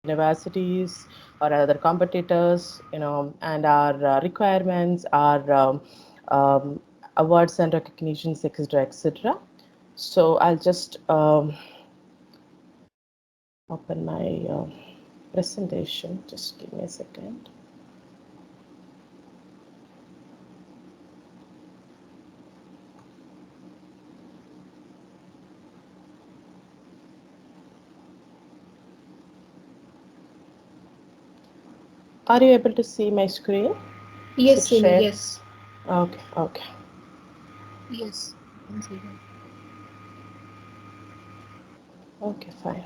universities or other competitors, and our requirements, our um, awards and recognitions, etc., etc. So I'll just open my presentation. Just give me a second. Are you able to see my screen? Is Yes, it Seema, shared? yes. Okay, okay, Yes, I can see that. okay, fine.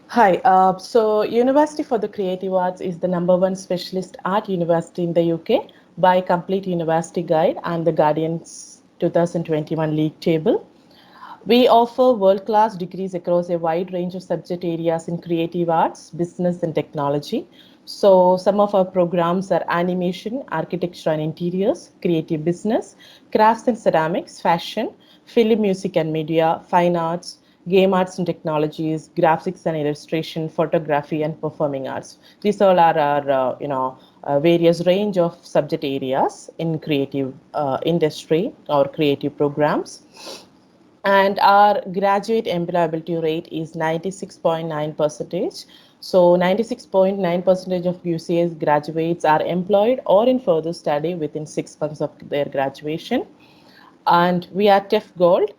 Hi, so University for the Creative Arts is the #1 specialist art university in the UK by Complete University Guide and the Guardian's 2021 League Table. We offer world-class degrees across a wide range of subject areas in creative arts, business, and technology. So some of our programs are animation, architecture and interiors, creative business, crafts and ceramics, fashion, film, music and media, fine arts, game arts and technologies, graphics and illustration, photography and performing arts. These all are our, various range of subject areas in creative industry or creative programs, and our graduate employability rate is 96.9 percentage. So 96.9 percentage of UCS graduates are employed or in further study within 6 months of their graduation. And we are TEF Gold.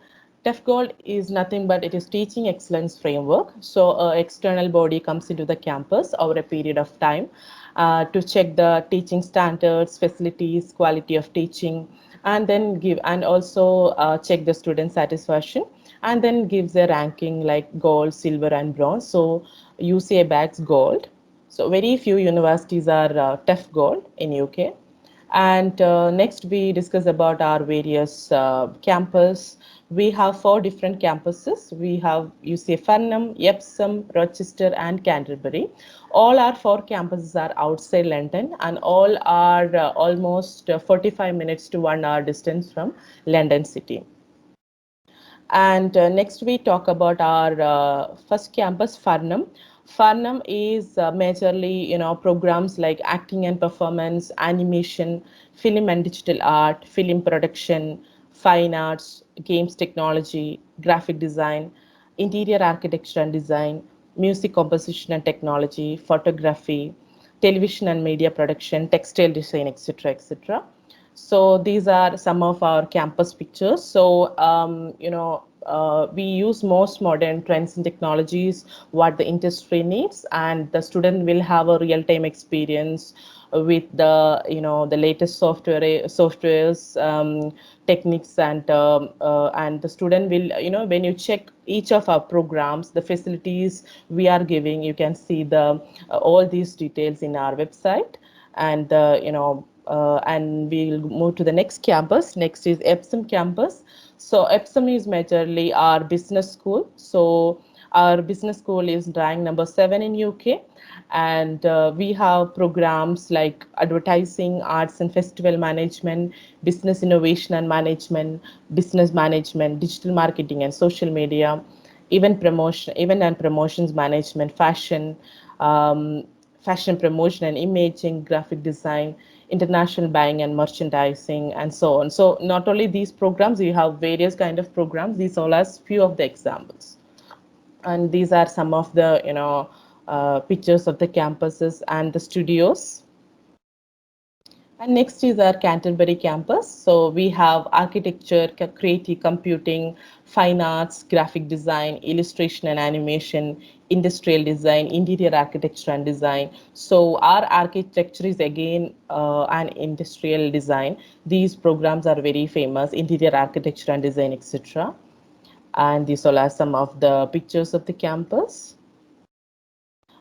TEF Gold is nothing but it is teaching excellence framework. So an external body comes into the campus over a period of time to check the teaching standards, facilities, quality of teaching, and then give and also check the student satisfaction, and then gives a ranking like gold, silver, and bronze. So UCA bags gold. So very few universities are TEF Gold in UK. And next, we discuss about our various campus. We have 4 different campuses. We have UCA Farnham, Epsom, Rochester, and Canterbury. All our 4 campuses are outside London, and all are almost 45 minutes to 1 hour distance from London City. And next we talk about our first campus, Farnham. Farnham is majorly, programs like acting and performance, animation, film and digital art, film production, fine arts, games technology, graphic design, interior architecture and design, music composition and technology, photography, television and media production, textile design, etc., etc. So these are some of our campus pictures. So we use most modern trends and technologies what the industry needs, and the student will have a real-time experience with the the latest softwares, techniques, and the student will, when you check each of our programs, the facilities we are giving, you can see the all these details in our website. And and we'll move to the next campus. Next is Epsom campus. So Epsom is majorly our business school. So our business school is ranked #7 in UK, and we have programs like advertising, arts and festival management, business innovation and management, business management, digital marketing and social media, event and promotions management, fashion promotion and imaging, graphic design, international buying and merchandising, and so on. So not only these programs, you have various kind of programs. These all are few of the examples, and these are some of the pictures of the campuses and the studios. And next is our Canterbury campus. So we have architecture, creative computing, fine arts, graphic design, illustration and animation, industrial design, interior architecture and design. So our architecture is again an industrial design. These programs are very famous, interior architecture and design, etc. And these all are some of the pictures of the campus.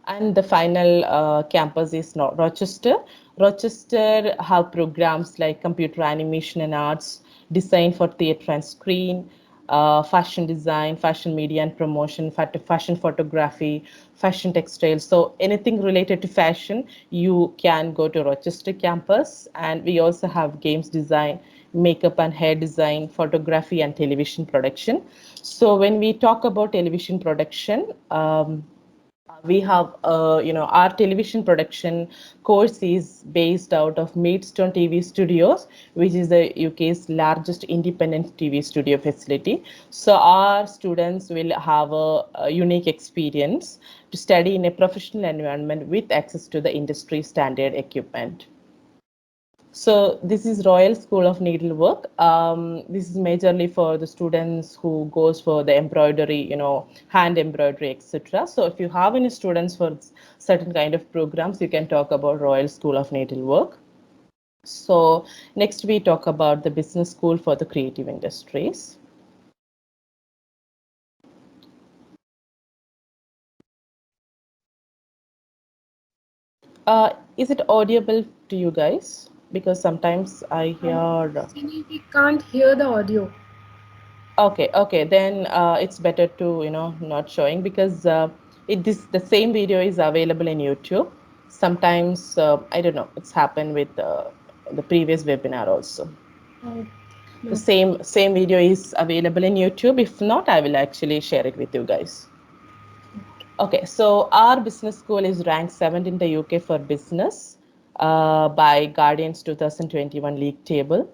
And the final campus is not Rochester. Rochester have programs like computer animation and arts, design for theatre and screen, fashion design, fashion media and promotion, fashion photography, fashion textiles. So anything related to fashion, you can go to Rochester campus. And we also have games design, makeup and hair design, photography, and television production. So when we talk about television production, we have, our television production course is based out of Maidstone TV Studios, which is the UK's largest independent TV studio facility. So our students will have a unique experience to study in a professional environment with access to the industry standard equipment. So this is Royal School of Needlework. This is majorly for the students who goes for the embroidery, hand embroidery, etc. So if you have any students for certain kind of programs, you can talk about Royal School of Needlework. So next we talk about the Business School for the Creative Industries. Is it audible to you guys? Because sometimes I hear. Actually, we can't hear the audio. Okay. Then it's better to not showing, because this the same video is available in YouTube. Sometimes I don't know. It's happened with the previous webinar also. Oh, The no. same video is available in YouTube. If not, I will actually share it with you guys. Okay, so our business school is ranked 7th in the UK for business by Guardian's 2021 league table.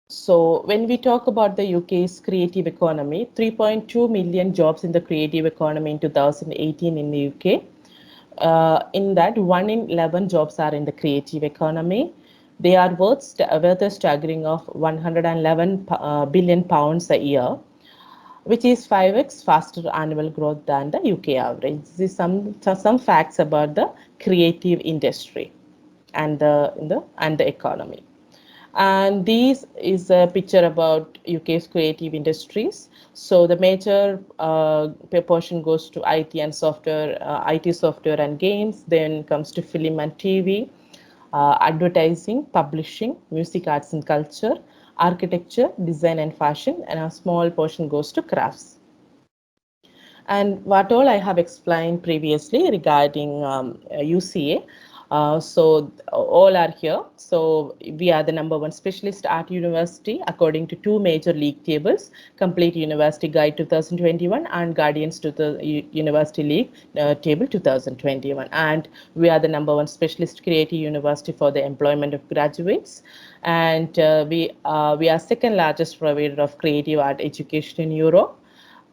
So when we talk about the UK's creative economy, 3.2 million jobs in the creative economy in 2018 in the UK. In that, 1 in 11 jobs are in the creative economy. They are worth a staggering of 111 billion pounds a year, which is 5x faster annual growth than the UK average. This is some facts about the creative industry and the economy. And this is a picture about UK's creative industries. So the major proportion goes to IT and software, IT software and games. Then comes to film and TV, advertising, publishing, music, arts and culture, architecture, design and fashion, and a small portion goes to crafts. And what all I have explained previously regarding UCA. So all are here. So we are the number one specialist art university according to two major league tables: Complete University Guide 2021 and Guardians to the University League Table 2021. And we are the number one specialist creative university for the employment of graduates. And we are second largest provider of creative art education in Europe,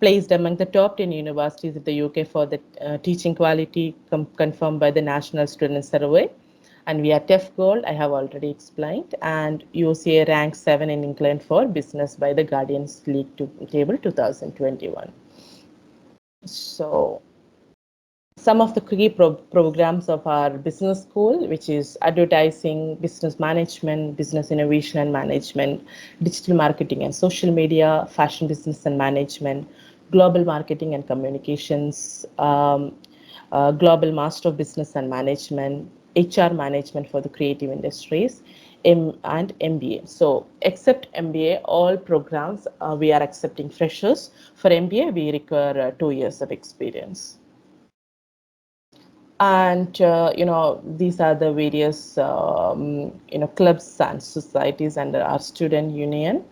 placed among the top 10 universities in the UK for the teaching quality confirmed by the National Student Survey. And we are TEF Gold, I have already explained. And UCA ranks 7 in England for business by the Guardian's League Table 2021. So some of the key programs of our business school, which is advertising, business management, business innovation and management, digital marketing and social media, fashion business and management, global marketing and communications, global master of business and management, HR management for the creative industries, and MBA. So except MBA, all programs we are accepting freshers. For MBA, we require 2 years of experience. And these are the various clubs and societies under our student union.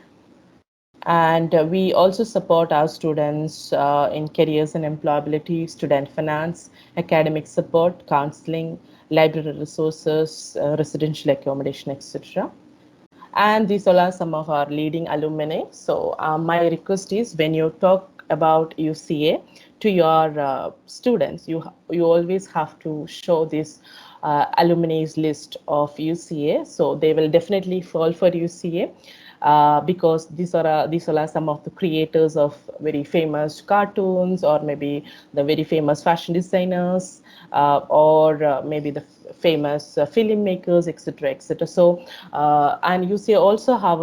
And we also support our students in careers and employability, student finance, academic support, counseling, library resources, residential accommodation, etc. And these all are some of our leading alumni. So my request is, when you talk about UCA to your students, you always have to show this alumni list of UCA. So they will definitely fall for UCA. Because these are some of the creators of very famous cartoons, or maybe the very famous fashion designers, or maybe the famous filmmakers, etc., etc. So and UCA also have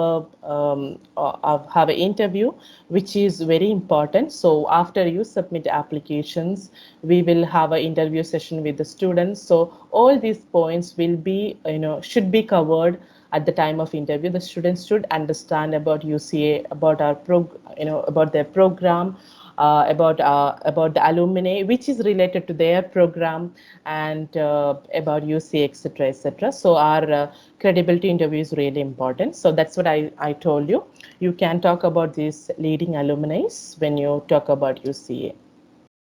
an interview, which is very important. So after you submit applications, we will have an interview session with the students. So all these points will be should be covered at the time of interview. The students should understand about UCA, about our about their program, about the alumni, which is related to their program, and about UC, etc., etc. So our credibility interview is really important. So that's what I told you. You can talk about these leading alumni when you talk about UCA.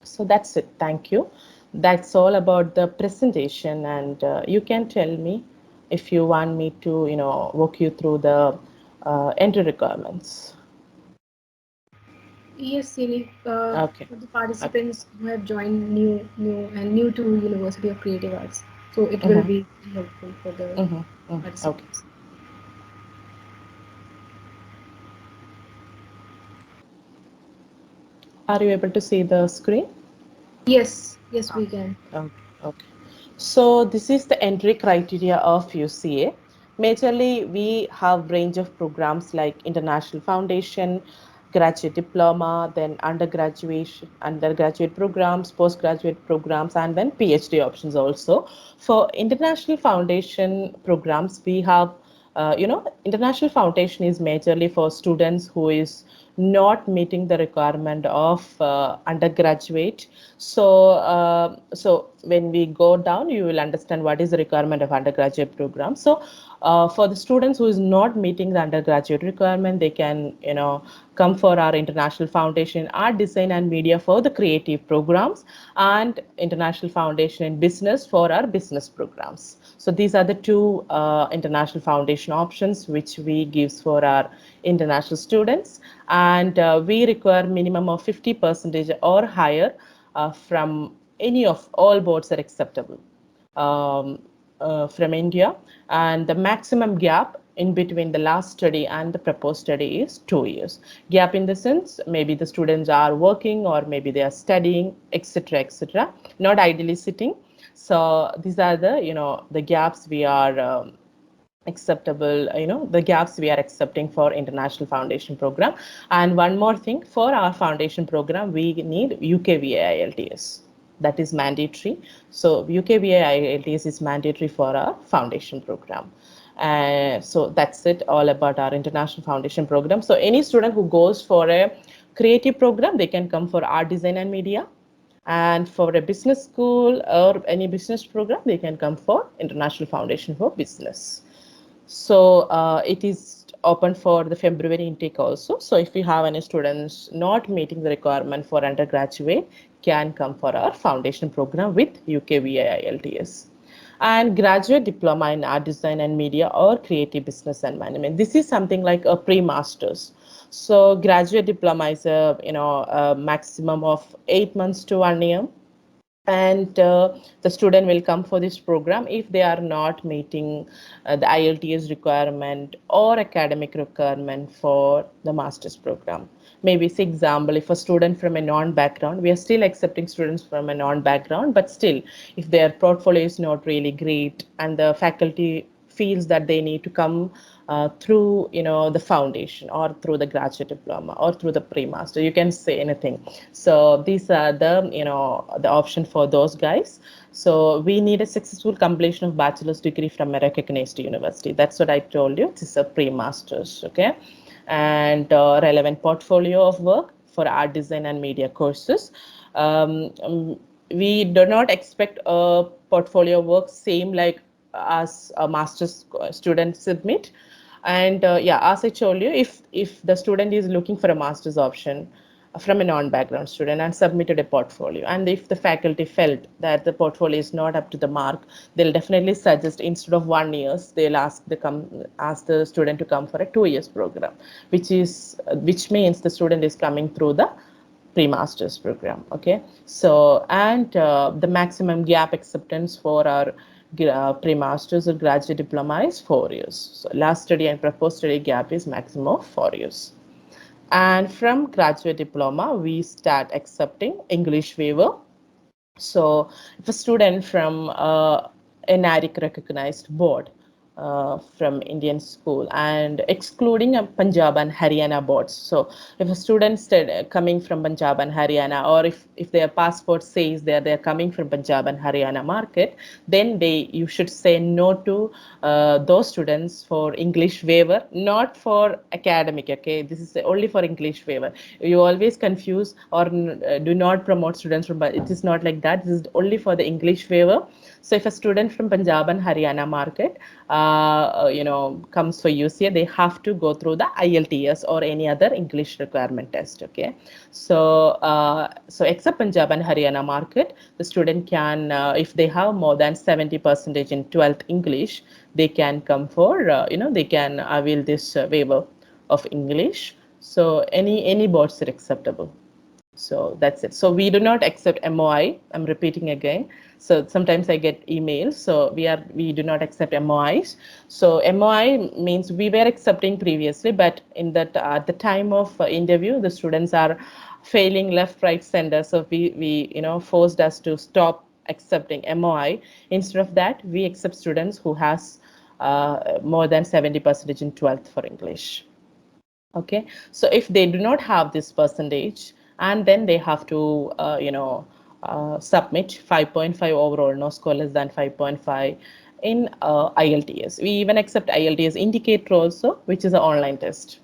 So that's it. Thank you. That's all about the presentation, and you can tell me if you want me to, walk you through the entry requirements. Yes, Sini. Okay. For the Okay. participants who have joined new to University of Creative Arts, so it will Mm-hmm. be helpful for the Mm-hmm. Mm-hmm. Okay. participants. Are you able to see the screen? Yes, yes, we Okay. can. Okay. Okay. So this is the entry criteria of UCA. Majorly, we have range of programs like International Foundation, graduate diploma, then undergraduate programs, postgraduate programs, and then PhD options also. For International Foundation programs, we have International Foundation is majorly for students who is not meeting the requirement of undergraduate. So when we go down, you will understand what is the requirement of undergraduate program. So for the students who is not meeting the undergraduate requirement, they can come for our International Foundation Art, Design and Media for the creative programs, and International Foundation in Business for our business programs. So these are the two International Foundation options which we gives for our international students, and we require minimum of 50% or higher from any of all boards are acceptable from India, and the maximum gap in between the last study and the proposed study is 2 years. Gap in the sense maybe the students are working or maybe they are studying, etc., etc. Not ideally sitting. So these are the gaps we are. Acceptable, the gaps we are accepting for International Foundation program. And one more thing, for our foundation program we need UKVA IELTS. That is mandatory. So UKVA IELTS is mandatory for our foundation program. So that's it all about our International Foundation program. So any student who goes for a creative program, they can come for art, design and media, and for a business school or any business program, they can come for International Foundation for Business. So it is open for the February intake also. So if you have any students not meeting the requirement for undergraduate, can come for our foundation program with UKVA IELTS. And graduate diploma in art, design and media or creative business and management. This is something like a pre-masters. So graduate diploma is a maximum of 8 months to 1 year, and the student will come for this program if they are not meeting the IELTS requirement or academic requirement for the master's program. Maybe, for example, if a student from a non-background, we are still accepting students from a non-background, but still, if their portfolio is not really great and the faculty feels that they need to come through the foundation or through the graduate diploma or through the pre-master, you can say anything. So these are the option for those guys. So we need a successful completion of bachelor's degree from a recognized university. That's what I told you. This is a pre-masters. Okay. And relevant portfolio of work for art, design and media courses. We do not expect a portfolio work same like as a master's student submit. And yeah, as I told you, if the student is looking for a master's option from a non-background student and submitted a portfolio, and if the faculty felt that the portfolio is not up to the mark, they'll definitely suggest instead of 1 year, they'll ask the student to come for a 2 years program, which means the student is coming through the pre-master's program. Okay. So, and the maximum gap acceptance for our pre-master's or graduate diploma is 4 years. So last study and proposed study gap is maximum of 4 years. And from graduate diploma, we start accepting English waiver. So if a student from a NARIC recognized board from Indian school, and excluding Punjab and Haryana boards. So if a student coming from Punjab and Haryana, or if their passport says they're coming from Punjab and Haryana market, then you should say no to those students for English waiver, not for academic. Okay, this is only for English waiver. You always confuse or do not promote students from, but it is not like that. This is only for the English waiver. So if a student from Punjab and Haryana market, comes for UCA, they have to go through the IELTS or any other English requirement test. Okay, so except Punjab and Haryana market, the student can, if they have more than 70% in 12th English, they can come for, they can avail this waiver of English. So any boards are acceptable. So that's it. So we do not accept MOI. I'm repeating again. So sometimes I get emails. So we do not accept MOIs. So MOI means we were accepting previously, but in that at the time of interview, the students are failing left, right, center. So we forced us to stop accepting MOI. Instead of that, we accept students who has more than 70% in 12th for English. Okay, so if they do not have this percentage, and then they have to submit 5.5 overall, no score less than 5.5 in IELTS. We even accept IELTS indicator also, which is an online test.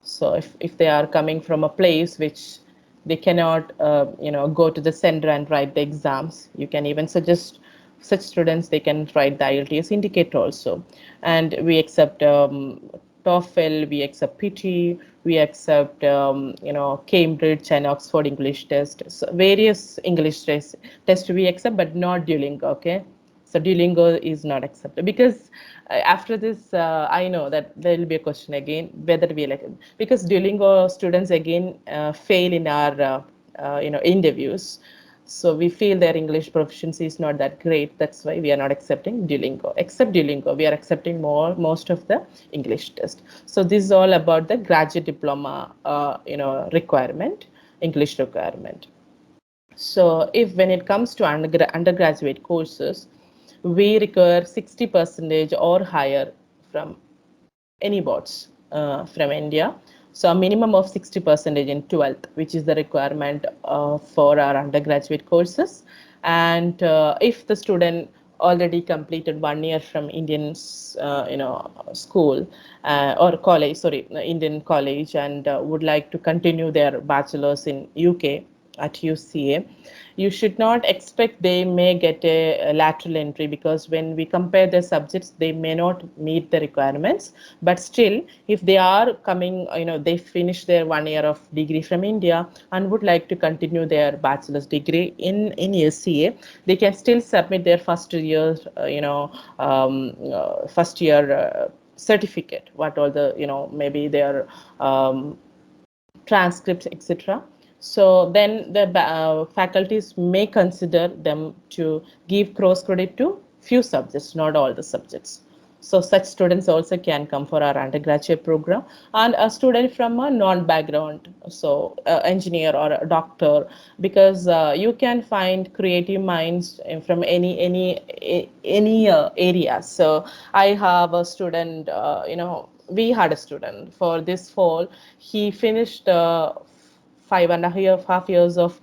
So if they are coming from a place which they cannot go to the center and write the exams, you can even suggest such students they can write the IELTS indicator also. And we accept TOEFL, we accept PT, we accept Cambridge and Oxford English test. So various English tests we accept, but not Duolingo. Okay, so Duolingo is not accepted because after this, I know that there will be a question again whether we like, because Duolingo students again fail in our interviews. So we feel their English proficiency is not that great. That's why we are not accepting Duolingo. Except Duolingo, we are accepting most of the English test. So this is all about the graduate diploma, requirement, English requirement. So if when it comes to undergraduate courses, we require 60% or higher from any boards from India. So a minimum of 60% in 12th, which is the requirement for our undergraduate courses. And if the student already completed 1 year from Indian, school or college, sorry, Indian college, and would like to continue their bachelor's in UK at UCA, you should not expect they may get a lateral entry, because when we compare the subjects, they may not meet the requirements. But still, if they are coming, they finish their 1 year of degree from India and would like to continue their bachelor's degree in UCA, they can still submit their first year, first year certificate, what all the, maybe their transcripts, etc. So then the faculties may consider them to give cross credit to few subjects, not all the subjects. So such students also can come for our undergraduate program. And a student from a non-background, so engineer or a doctor, because you can find creative minds from any area. So I have a student, we had a student for this fall. He finished 5.5 years of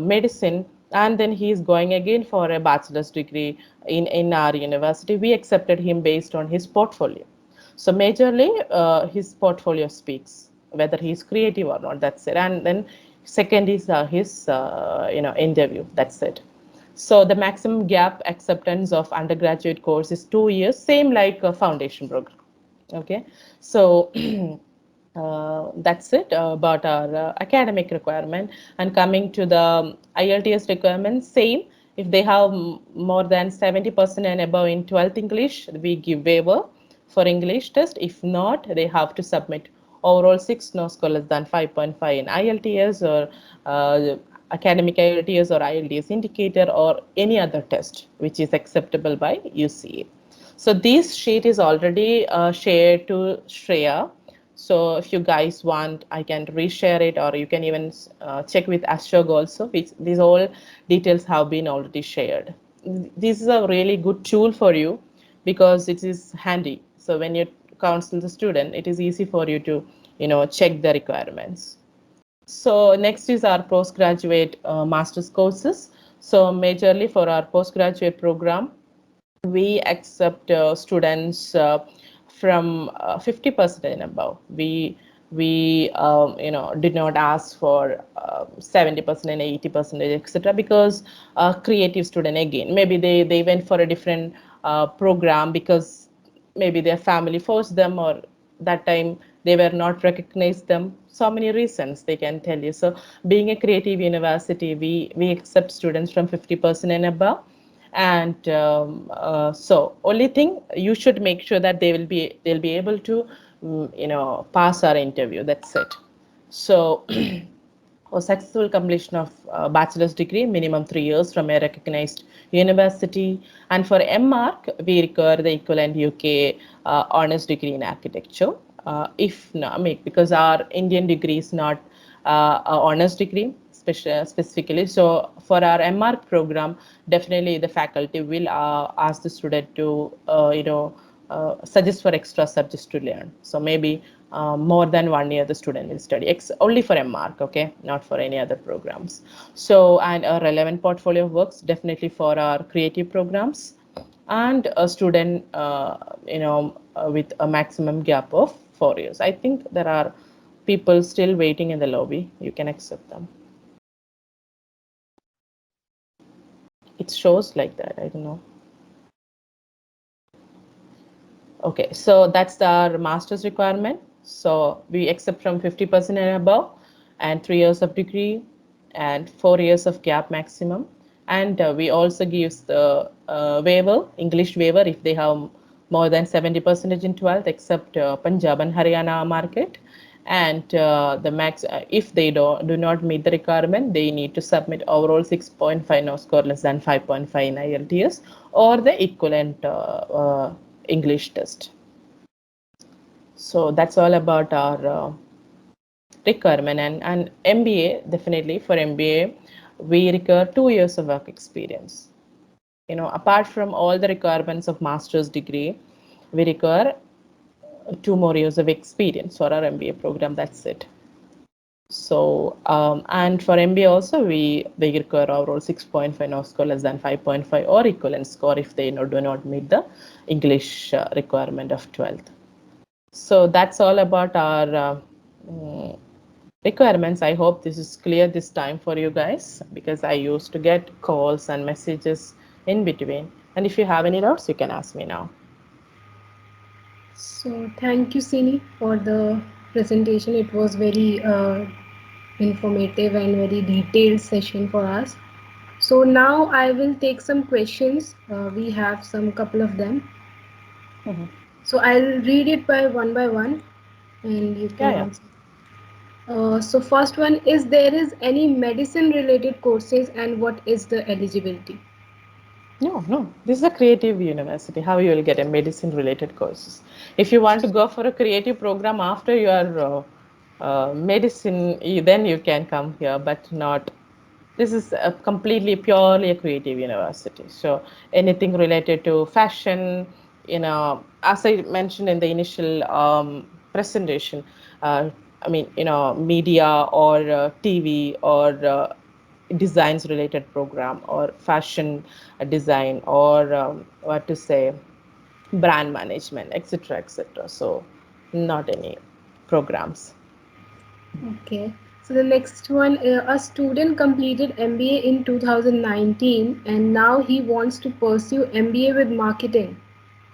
medicine, and then he is going again for a bachelor's degree in our university. We accepted him based on his portfolio. So majorly his portfolio speaks whether he is creative or not. That's it. And then second is his interview. That's it. So the maximum gap acceptance of undergraduate course is 2 years, same like a foundation program. Okay, so that's it about our academic requirement. And coming to the IELTS requirement, same. If they have more than 70% and above in 12th English, we give waiver for English test. If not, they have to submit overall 6, no score less than 5.5 in IELTS or academic IELTS or IELTS indicator or any other test which is acceptable by UCA. So this sheet is already shared to Shreya. So if you guys want, I can reshare it, or you can even check with Ashok also, which these all details have been already shared. This is a really good tool for you because it is handy. So when you counsel the student, it is easy for you to, check the requirements. So next is our postgraduate master's courses. So majorly for our postgraduate program, we accept students from 50% and above. We did not ask for 70% and 80%, etc. Because creative student, again, maybe they went for a different program because maybe their family forced them, or that time they were not recognized them. So many reasons they can tell you. So being a creative university, we accept students from 50% and above. And so only thing, you should make sure that they'll be able to pass our interview. That's it. So for successful completion of bachelor's degree, minimum 3 years from a recognized university. And for MArch, we require the equivalent UK honors degree in architecture. If not, I mean, because our Indian degree is not a honors degree specifically. So for our MArch program, definitely the faculty will ask the student to, suggest for extra subjects to learn. So maybe more than 1 year the student will study only for MArch, okay, not for any other programs. So, and a relevant portfolio of works definitely for our creative programs, and a student, with a maximum gap of 4 years. I think there are people still waiting in the lobby. You can accept them. It shows like that. I don't know. Okay, so that's our master's requirement. So we accept from 50% and above, and 3 years of degree, and 4 years of gap maximum. And we also give the waiver, English waiver, if they have more than 70% in 12th, except Punjab and Haryana market. And the max, if they do not meet the requirement, they need to submit overall 6.5 no score less than 5.5 in IELTS, or the equivalent English test. So that's all about our requirement. And MBA, definitely for MBA, we require 2 years of work experience. Apart from all the requirements of master's degree, we require 2 more years of experience for our MBA program. That's it. So, and for MBA also, we require overall 6.5 no score less than 5.5, or equivalent score if they do not meet the English requirement of 12th. So that's all about our requirements. I hope this is clear this time for you guys, because I used to get calls and messages in between. And if you have any doubts, you can ask me now. So thank you, Sini, for the presentation. It was very informative and very detailed session for us. So now I will take some questions. We have some couple of them. So I'll read it by one, and you can Yeah. answer. So first one is, there is any medicine related courses, and what is the eligibility? No. This is a creative university. How you will get a medicine related courses? If you want to go for a creative program after your medicine, then you can come here, but not. This is a completely purely a creative university. So anything related to fashion, as I mentioned in the initial presentation, I mean, media or TV or designs related program, or fashion design, or what to say, brand management, etc., etc. So not any programs. Okay. So the next one, a student completed MBA in 2019 and now he wants to pursue MBA with marketing.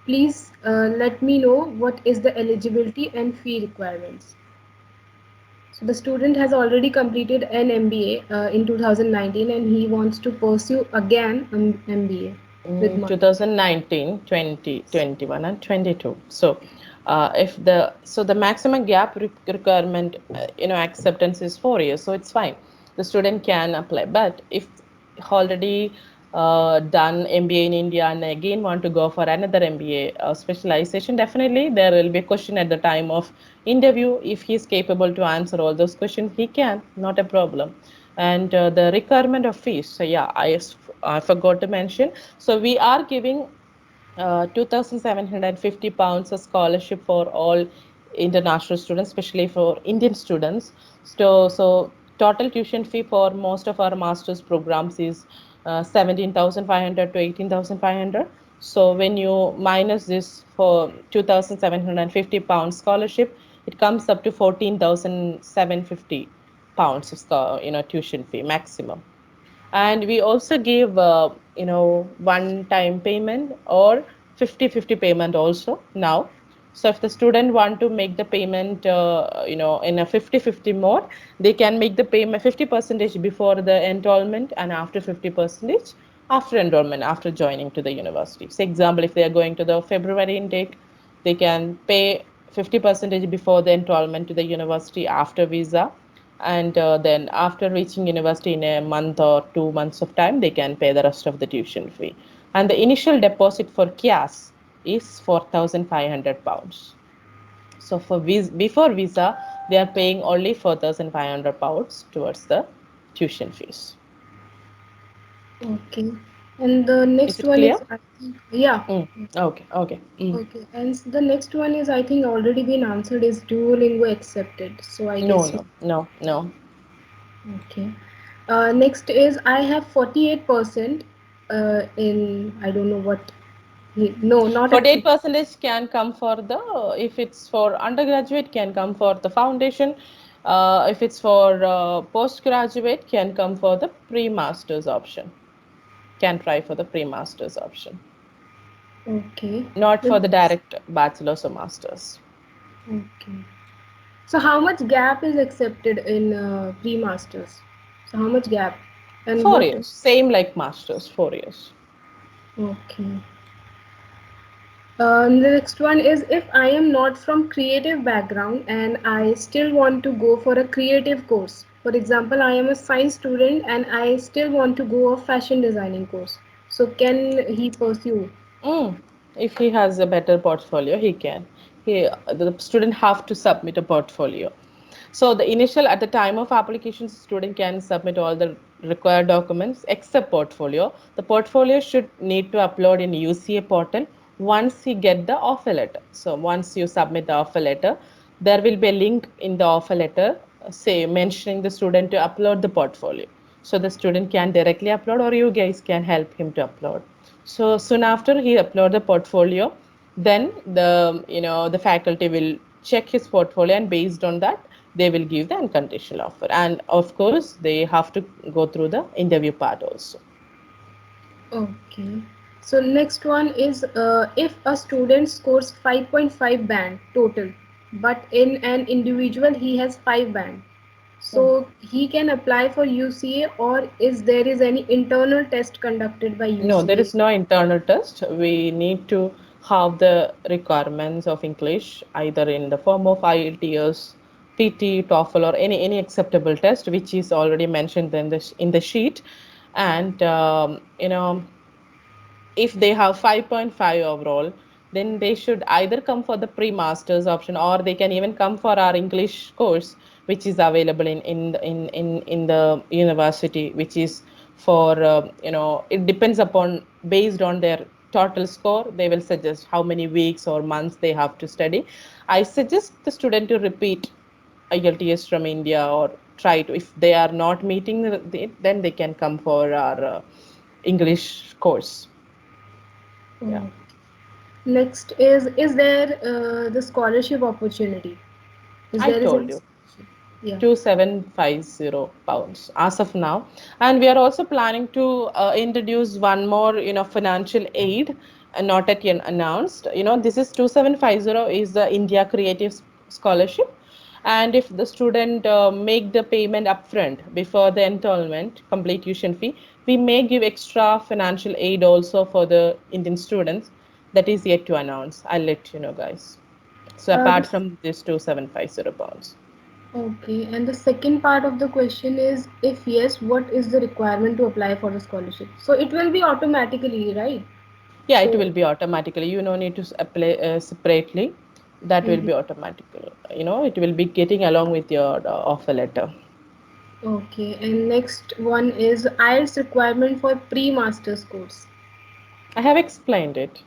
Please let me know what is the eligibility and fee requirements. So the student has already completed an MBA in 2019 and he wants to pursue again an MBA with marketing. 2019, 20, 21, and 22. So if the maximum gap requirement, acceptance is 4 years, so it's fine. The student can apply. But if already done MBA in India and again want to go for another MBA specialization, definitely there will be a question at the time of interview. If he is capable to answer all those questions, he can, not a problem. And the requirement of fees. So yeah, I forgot to mention. So we are giving £2,750 a scholarship for all international students, especially for Indian students. So total tuition fee for most of our master's programs is 17,500 to 18,500. So when you minus this for £2,750 scholarship, it comes up to 14,750 pounds of tuition fee maximum. And we also give one time payment or 50-50 payment also now. So if the student want to make the payment in a 50-50 mode, they can make the payment 50 percentage before the enrollment and after 50 percentage after enrollment, after joining to the university. So example, if they are going to the February intake, they can pay 50 percentage before the enrollment to the university after visa, and then after reaching university in a month or 2 months of time, they can pay the rest of the tuition fee. And the initial deposit for KIAS is £4,500. So for before visa, they are paying only £4,500 towards the tuition fees. Okay. And the Is next it one clear? is, I think, yeah. Mm. Okay, okay. Mm. Okay. And the next one is, I think, already been answered is Duolingo accepted. So I No, guess you. no, no, no. Okay. Next is I have 48% in, I don't know what. No, not a. 48 percentage can come for the, if it's for undergraduate, can come for the foundation. If it's for postgraduate, can come for the pre-masters option. Can try for the pre-masters option, Okay. not for The the direct bachelor's or masters. Okay. So how much gap is accepted in pre-masters? So how much gap? And 4 years, same like masters, 4 years. Okay. The next one is if I am not from creative background and I still want to go for a creative course. For example, I am a science student and I still want to go a fashion designing course. So can he pursue? Mm. If he has a better portfolio, he can. The student have to submit a portfolio. So the initial, at the time of application, student can submit all the required documents except portfolio. The portfolio should need to upload in UCA portal once you get the offer letter. So once you submit the offer letter, there will be a link in the offer letter, say mentioning the student to upload the portfolio. So the student can directly upload or you guys can help him to upload. So soon after he upload the portfolio, then the faculty will check his portfolio, and based on that they will give the unconditional offer. And of course they have to go through the interview part also. Okay. So next one is if a student scores 5.5 band total, but in an individual he has 5 band. Hmm. So he can apply for UCA or is there is any internal test conducted by No, there UCA? is no internal test. We need to have the requirements of English either in the form of IELTS, PT, TOEFL, or any acceptable test, which is already mentioned in the sheet. And if they have 5.5 overall, then they should either come for the pre-masters option, or they can even come for our English course, which is available in the university, which is for it depends upon, based on their total score, they will suggest how many weeks or months they have to study. I suggest the student to repeat IELTS from India, or try to, if they are not meeting then they can come for our English course. Yeah, Oh. Next is there the scholarship opportunity? Is I there is told any you. scholarship? Yeah. 2750 pounds as of now. And we are also planning to introduce one more financial aid, not yet announced. This is 2750 is the India Creative Scholarship. And if the student make the payment upfront before the enrollment, complete tuition fee, we may give extra financial aid also for the Indian students. That is yet to announce. I'll let you know, guys. So apart This, from this 2750 pounds. okay. And the second part of the question is if yes, what is the requirement to apply for the scholarship? So it will be automatically, right? Yeah, it So will be automatically. You no need to apply separately. That will mhm. be automatically. It will be getting along with your offer letter. Okay. And next one is IELTS requirement for pre-master's course. I have explained it.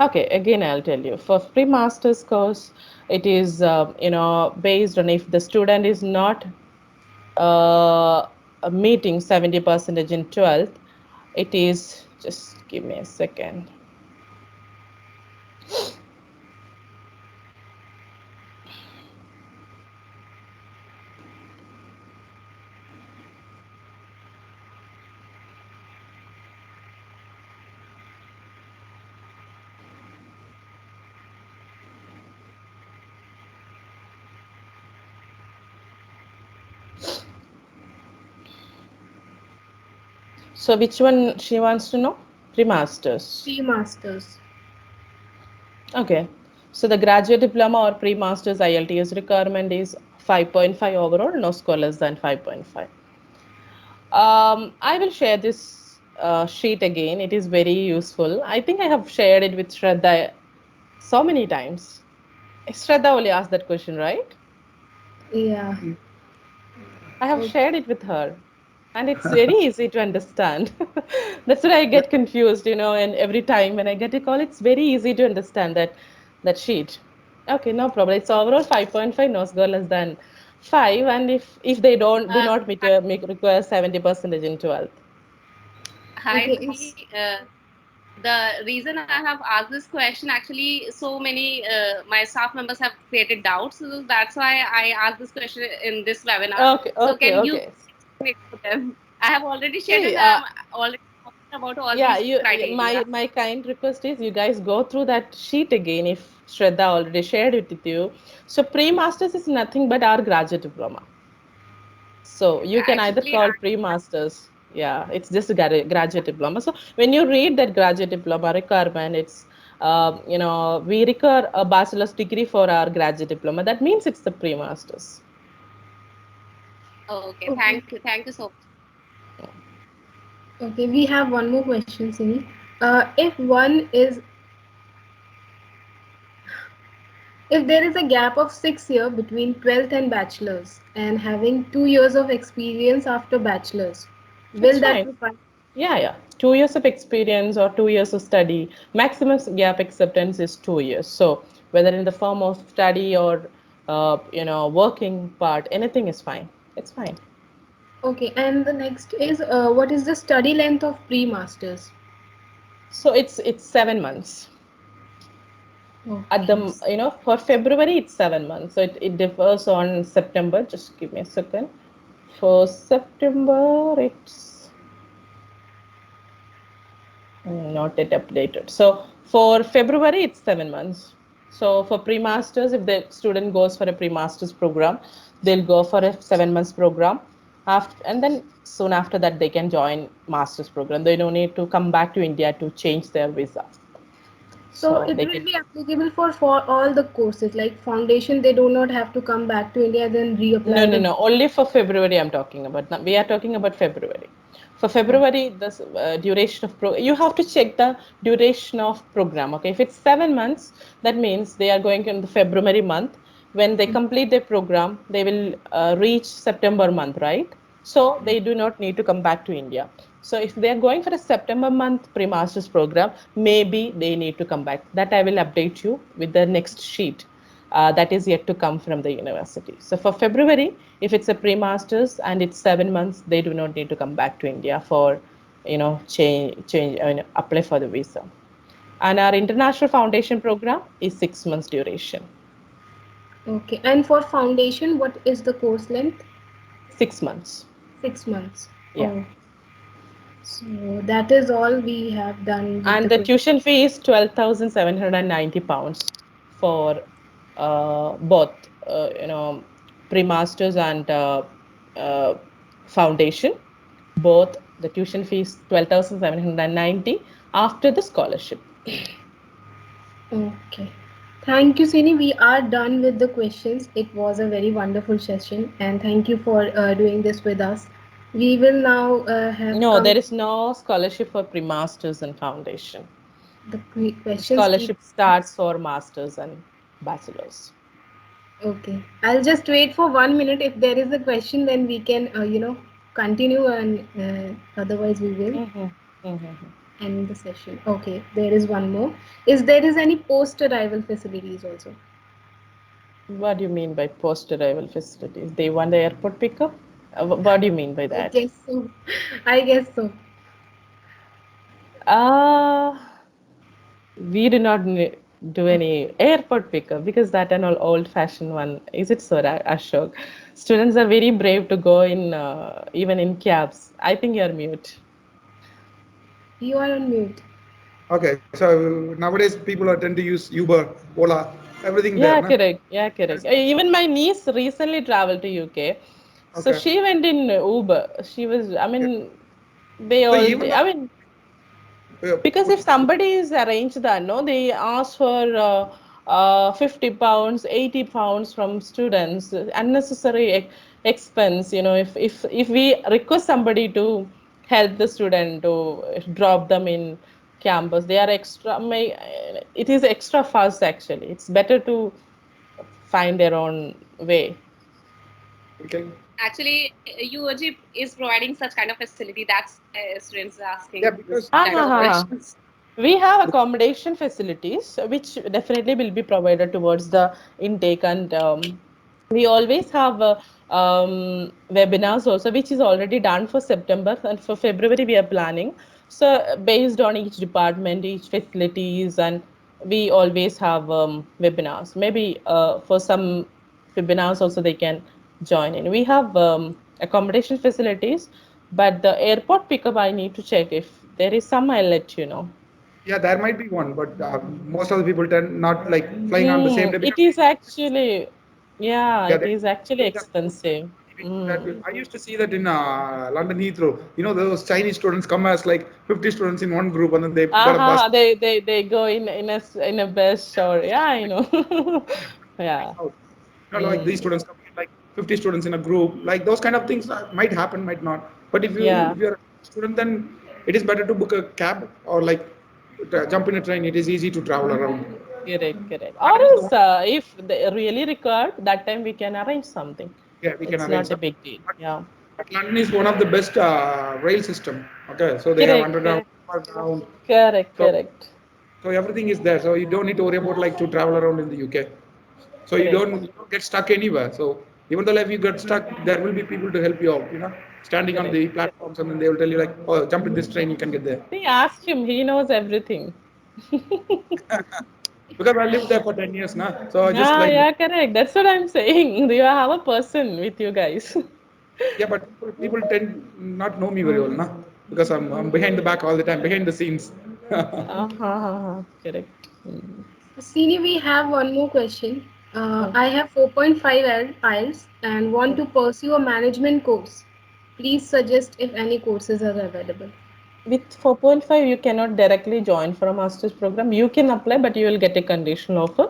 Okay, again, I'll tell you. For pre-master's course, it is, based on if the student is not uh, meeting 70 percentage in 12th, it is, just give me a second. So which one she wants to know? Pre-masters. Pre-masters. Okay. So the graduate diploma or pre-masters IELTS requirement is 5.5 overall, no score less than 5.5. I will share this sheet again. It is very useful. I think I have shared it with Shraddha so many times. Shraddha only asked that question, right? Yeah. I have Okay. shared it with her, and it's very easy to understand. That's why I get confused, and every time when I get a call, it's very easy to understand that sheet. Okay, no problem. It's overall 5.5, no score less than 5, and if they do Uh, not make require 70 percentage in 12th. Hi, Okay. Sini. The reason I have asked this question, actually, so many my staff members have created doubts, so that's why I asked this question in this webinar. Okay, So okay, can you okay. explain it to them? I have already shared See, and I'm already talking about all yeah, these criteria. my kind request is you guys go through that sheet again if Shraddha already shared it with you. So pre-masters is nothing but our graduate diploma. So you can either Actually, call pre-masters. Yeah, it's just a graduate diploma. So when you read that graduate diploma requirement, it's we require a bachelor's degree for our graduate diploma. That means it's the pre-masters. okay, Okay. thank you so much. Okay. We have one more question, Sini. If there is a gap of 6 years between 12th and bachelor's and having 2 years of experience after bachelor's, It's will that fine. be fine? Yeah, yeah. 2 years of experience or 2 years of study. Maximum gap acceptance is 2 years. So whether in the form of study or working part, anything is fine. It's fine. Okay. And the next is what is the study length of pre-masters? So it's 7 months. At the Okay. for February it's 7 months. So it differs on September. Just give me a second. For September it's not yet updated. So for February, it's 7 months. So for pre-masters, if the student goes for a pre-masters program, they'll go for a 7 months program. And then soon after that, they can join master's program. They don't need to come back to India to change their visa. So So it they will can. be applicable for all the courses like foundation. They do not have to come back to India then No, reapply no, the. no. Only for February, I'm talking about. Now, we are talking about February. For Oh, February, the duration of you have to check the duration of program. Okay, if it's 7 months, that means they are going in the February month. When they complete their program, they will reach September month, right? So they do not need to come back to India. So if they are going for a September month pre-masters program, maybe they need to come back. That I will update you with the next sheet that is yet to come from the university. So for February, if it's a pre-masters and it's 7 months, they do not need to come back to India for, change, apply for the visa. And our international foundation program is 6 months duration. okay. And for foundation, what is the course length? 6 months. 6 months. Yeah. Oh, so that is all we have done with And the the question. tuition fee is 12,790 pounds for both, pre-masters and uh, foundation. Both the tuition fees 12,790 after the scholarship. Okay. Thank you, Sini. We are done with the questions. It was a very wonderful session, and thank you for doing this with us. We will now have No, come. there is no scholarship for pre-masters and foundation. The The questions keep. scholarship starts for masters and bachelors. Okay. I'll just wait for 1 minute. If there is a question, then we can, continue, and otherwise we will. Mm-hmm. Mm-hmm. end the session. Okay, there is one more. Is there is any post-arrival facilities also? What do you mean by post-arrival facilities? They want the airport pickup? What do you mean by I that? guess so. I guess so. Uh, we do not do any airport pickup because that an old-fashioned one. Is it so, Ashok? Students are very brave to go in even in cabs. I think you're mute. You are on mute. Okay, so nowadays people are tend to use Uber, Ola, everything there, Yeah, na? correct. Yeah, That correct. is Even my niece recently traveled to UK, so okay. she went in Uber. She was, I Okay. mean, they So all, even I mean, because if somebody is arranged that, no, they ask for 50 pounds, 80 pounds from students, unnecessary expense. If we request somebody to help the student to drop them in campus, they are extra. It is extra fast actually. It's better to find their own way. okay. Actually, UOG is providing such kind of facility. That's why students are Yeah, asking this because Ah, kind ha, of ha, ha. questions. We have accommodation facilities, which definitely will be provided towards the intake, and we always have webinars also, which is already done for September, and for February we are planning. So based on each department, each facilities, and we always have webinars. Maybe for some webinars also they can join in. We have accommodation facilities, but the airport pickup I need to check. If there is some, I'll let you know. yeah, there might be one, but most of the people tend not like flying on the same day It because is actually, yeah, yeah, it is actually they that expensive. that Mm. will, I used to see that in London Heathrow. You know, those Chinese students come as like 50 students in one group, and then they got a bus. Aha, they go in a bus, or yeah, I know. Yeah. Out. You know, like these Mm. students coming in like 50 students in a group, like those kind of things might happen, might not. But Yeah. if you're a student, then it is better to book a cab or like jump in a train. It is easy to travel around. Correct, correct. Or London is the else, one. if they really required, that time we can arrange something. Yeah, we can It's arrange not a something. big deal. But, Yeah. but London is one of the best rail system. Okay, so they have Correct, underground, correct, overground. correct, So correct, so everything is there. So you don't need to worry about like to travel around in the UK. So correct, you don't get stuck anywhere. So even though if you get stuck, there will be people to help you out. You know, standing on correct. the platforms, and then they will tell you like, oh, jump in this train, you can get there. See, ask him. He knows everything. Because I lived there for 10 years now, so I just Yeah, like yeah, correct. That's what I'm saying. You have a person with you guys. yeah, but people tend not know me very well, na? Because I'm behind the back all the time, behind the scenes. Correct. Mm. Sini, we have one more question. Mm. I have 4.5 IELTS and want Mm. to pursue a management course. Please suggest if any courses are available. With 4.5, you cannot directly join for a master's program. You can apply, but you will get a conditional offer.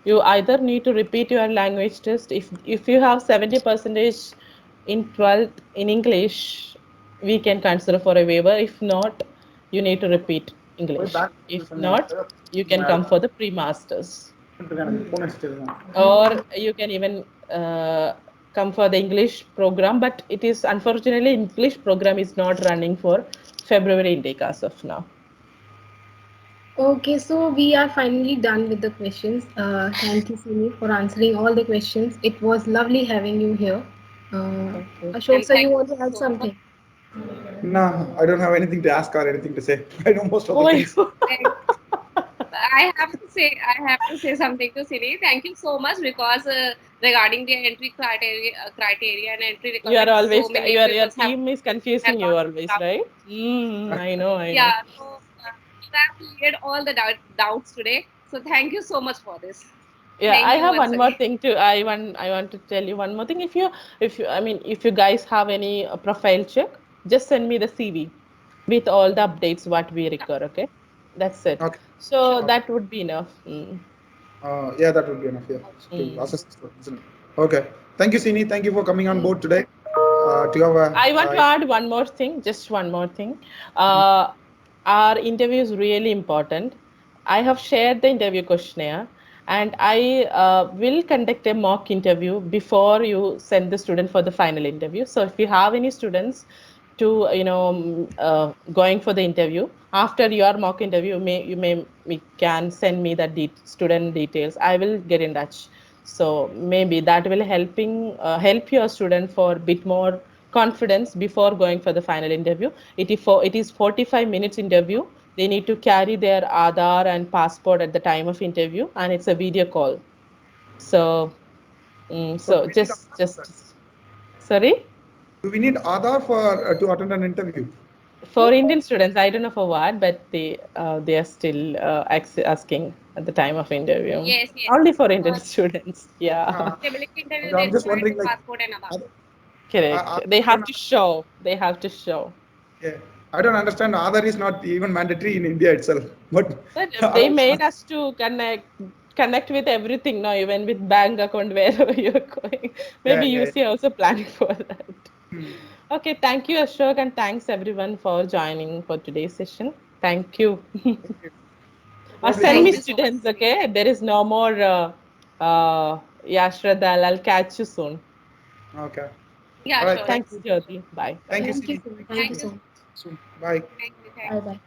You either need to repeat your language test. If you have 70 percentage in 12th in English, we can consider for a waiver. If not, you need to repeat English. If not, you can come for the pre-masters. Or you can even come for the English program, but it is unfortunately English program is not running for February intake as of now. Okay, so we are finally done with the questions. Thank you, Sini, for answering all the questions. It was lovely having you here. Uh, Thank you. Ashok, And sir, you thank want you to add so much. something? No, I don't have anything to ask or anything to say. I know most of the Oh, things. And I have to say something to Siri. Thank you so much because regarding the entry criteria and entry you are requirements, so always many your people team is have confusing you got always, doubt. right? I know, I know. Yeah, so you have cleared all the doubts today. So thank you so much for this. Yeah, Thank I you have once one more again. thing to I want to tell you one more thing. If you I mean if you guys have any profile check, just send me the CV with all the updates what we require. Okay, that's it. Okay. So Okay. that would be enough. Yeah, that would be enough. Yeah, to Mm. assess the student, isn't it? Okay. Thank you, Sini. Thank you for coming on board today. To have I want to a add one more thing, just one more thing. Uh, our interview is really important. I have shared the interview questionnaire, and I will conduct a mock interview before you send the student for the final interview. So if you have any students, to going for the interview. After your mock interview, you can send me the student details. I will get in touch. So maybe that will help your student for a bit more confidence before going for the final interview. It is 45 minutes interview. They need to carry their Aadhaar and passport at the time of interview, and it's a video call. So So we need Aadhaar for that. sorry. Do we need Aadhaar for to attend an interview? For Indian students, I don't know for what, but they are still asking at the time of interview. Yes, yes. Only for Indian students. Yeah. Stability interview, I'm they just require wondering, like, passport and Aadhaar. Correct. They have to show. They have to show. Yeah, I don't understand. Aadhaar is not even mandatory in India itself, but They made us to connect with everything now, even with bank account wherever you're going. Maybe Yeah. UC also planning for that. Okay, thank you, Ashok, and thanks everyone for joining for today's session. Thank you. Send me Thank you so much. students, okay? There is no more Shraddha. I'll catch you soon. Okay. Yeah, All right. sure. Thanks, Jyoti. Bye. Thank you. Thank you Siri. so much. Thank you so much. Soon. Bye. Thank you. Bye bye.